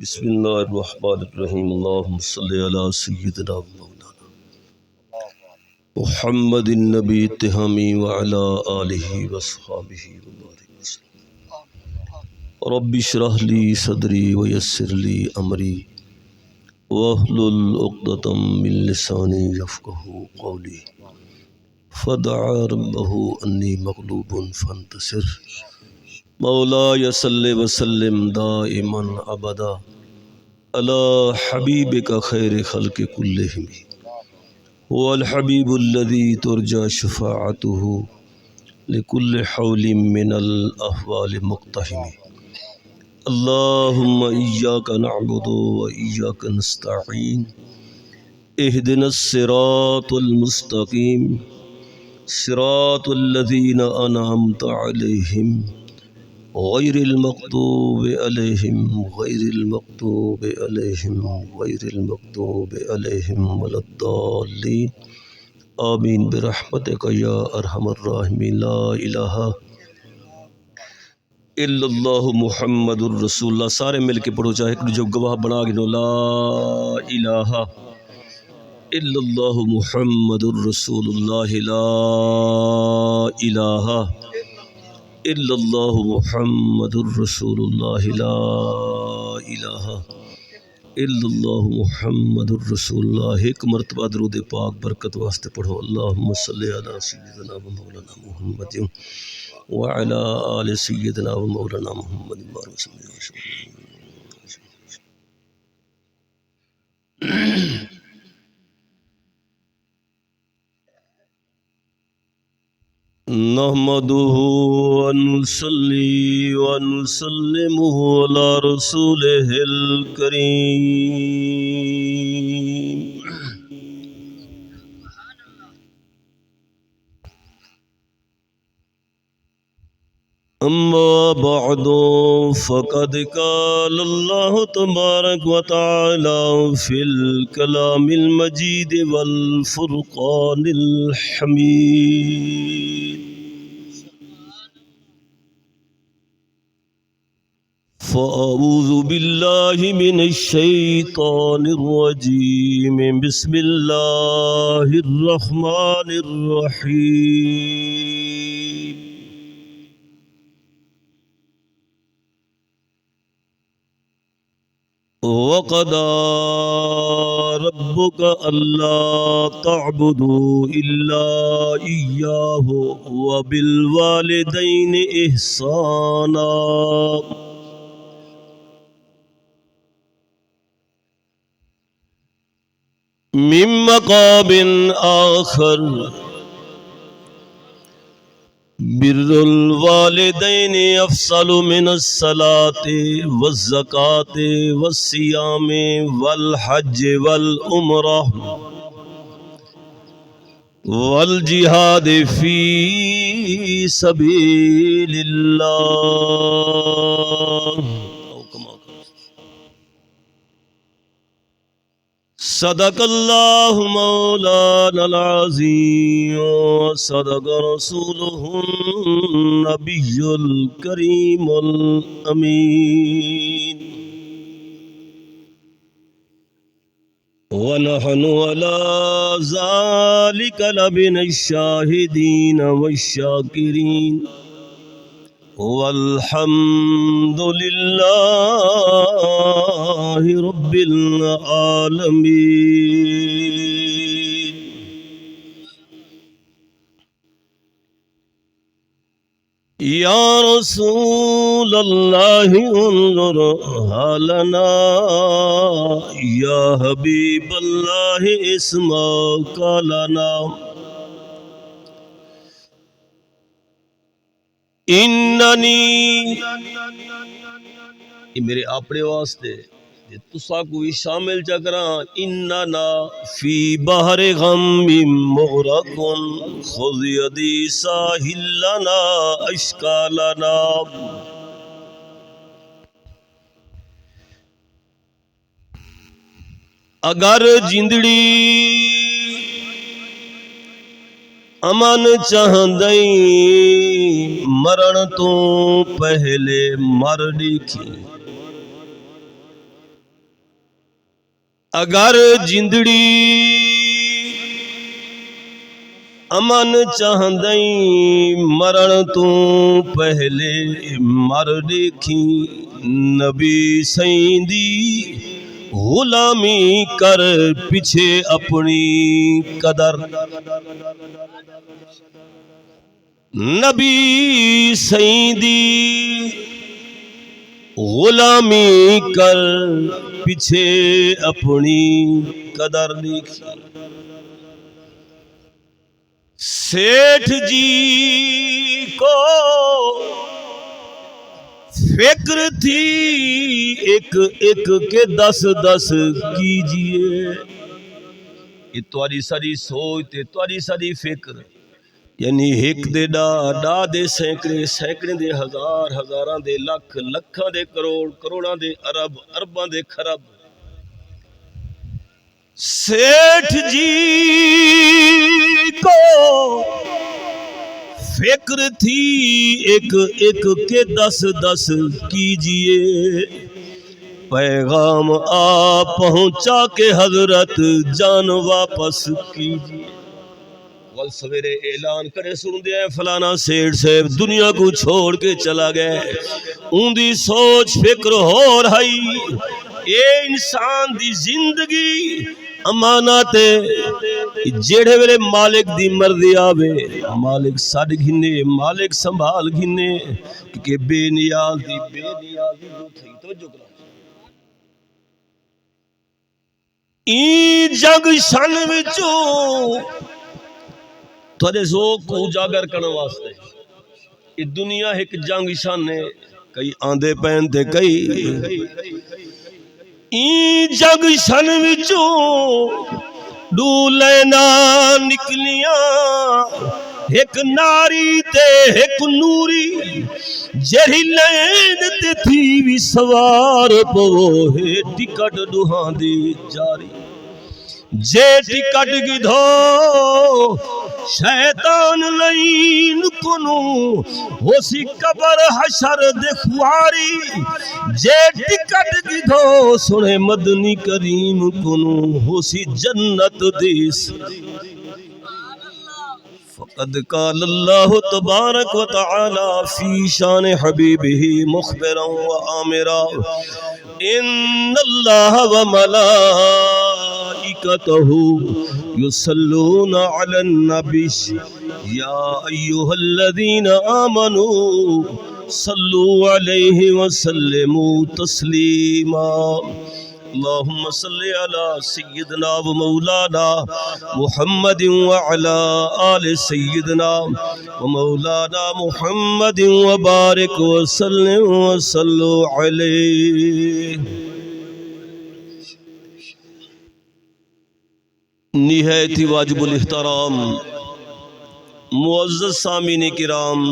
بسم اللہ الرحمن الرحیم اللہم صلی علی سیدنا مولانا محمد النبی تہامی وعلا آلہ وصحابہ وبارک وسلم رب اشرح لی صدری ویسر لی امری واحلل عقدۃ من لسانی یفقہوا قولی فدعا ربہ انی مغلوب فانتصر مولاي صل وسلم دائما ابدا على حبيبك خير خلق كلهم هو الحبيب الذي ترجى شفاعته لكل حول من الأحوال مقتحم اللهم إياك نعبد وإياك نستعين اهدنا الصراط المستقيم صراط الذين أنعمت عليهم غیر المغضوب علیہم ولا الضالین آمین برحمتک یا ارحم الراحمین لا الہ الا اللہ محمد الرسول اللہ. سارے مل کے پڑھو، چاہے جو گواہ بنا گنو. لا الہ الا اللہ محمد الرسول اللہ. لا الہ الا اللہ محمد الرسول اللہ. لا الہ الا اللہ محمد الرسول اللہ. ایک مرتبہ درود پاک برکت واسطے پڑھو. اللہم صلی علی سیدنا و مولانا محمد وعلی آل سیدنا و مولانا محمد. نحمده ونصلي ونسلم على رسوله الكريم. أما بعد فقد قال الله تبارك وتعالى في الكلام المجيد والفرقان الحميد فأعوذ بالله من الشيطان الرجيم. بسم الله الرحمن الرحيم. وَقَضَى رَبُّكَ أَلَّا تَعْبُدُوا إِلَّا إِيَّاهُ وَبِالْوَالِدَيْنِ إِحْسَانًا. من مقام آخر بر الوالدین افضل من الصلاة والزکاة والصیام والحج والعمرہ والجہاد فی سبیل اللہ. صدق اللہ مولانا العظیم صدق رسولہ النبی الکریم الامین. ونحن على ذلك لمن الشاہدین والشاکرین والحمد للہ رب العالمین. یا رسول اللہ انظر حالنا، یا حبیب اللہ اسمع قالنا. اننی، یہ میرے اپنے واسطے تسا کو بھی شامل چکراں. اننا فی بحر غم مغرق خذ یدی ساحل لنا اشکالنا. اگر جندڑی امن چاہندیں مرن تو پہلے مر ڈیکھی، اگر جندڑی امن چاہندیں مرن تو پہلے مر دیکھی نبی سائیں دی غلامی کر پیچھے اپنی قدر نبی سائیں دی غلامی کر پیچھے اپنی قدر دیکھی سیٹھ جی کو فکر تھی ایک ایک کے 10 کیجئے یہ تاری ساری سوچ تے تاری ساری فکر یعنی ایک دے ڈا دے سینکڑے دے ہزاراں دے لکھاں دے کروڑاں دے ارباں دے خرب سیٹھ جی کو فکر تھی ایک ایک کے 10 کیجئے پیغام آ پہنچا کے حضرت جان واپس کیجئے ول سویرے اعلان کرے سن دیا فلانا سیٹھ صاحب دنیا کو چھوڑ کے چلا گئے ان دی سوچ فکر ہو رہی اے انسان دی زندگی امانت جیڑے ویلے مالک دی مرضی آوے مالک سڈ گھنے مالک سنبھال گھنے کہ بے نیاز دی جو تھی توجہ کرا این جگ شن وچوں تھوڑے ذوق کو اجاگر کرنے واسطے یہ دنیا ایک جنگ شان ہے کئی آندے پہن تے کئی این جگ شن وچوں دو لینا نکلیاں ایک ناری تے ایک نوری جہی لین تے تھی بھی سوار پوہے ٹکٹ دوہاں دی جاری جے ٹکٹ گدھو شیطان لین کنو ہو سی قبر حشر دے خواری جے ٹکٹ گدھو سنے مدنی کریم کنو ہو سی جنت دیس فقد قال اللہ تبارک و تعالی فی شان حبیبہ مخبرا و آمرا ان اللہ و ملائکتہ یصلون علی النبی یا ایہا الذین آمنوا صلوا علیہ وسلموا تسلیما اللہم صلی علی سیدنا و مولانا محمد وعلا آل سیدنا و مولانا محمد وبارک وسلم وصلو علیہ نہایت واجب الاحترام معزز سامعین کرام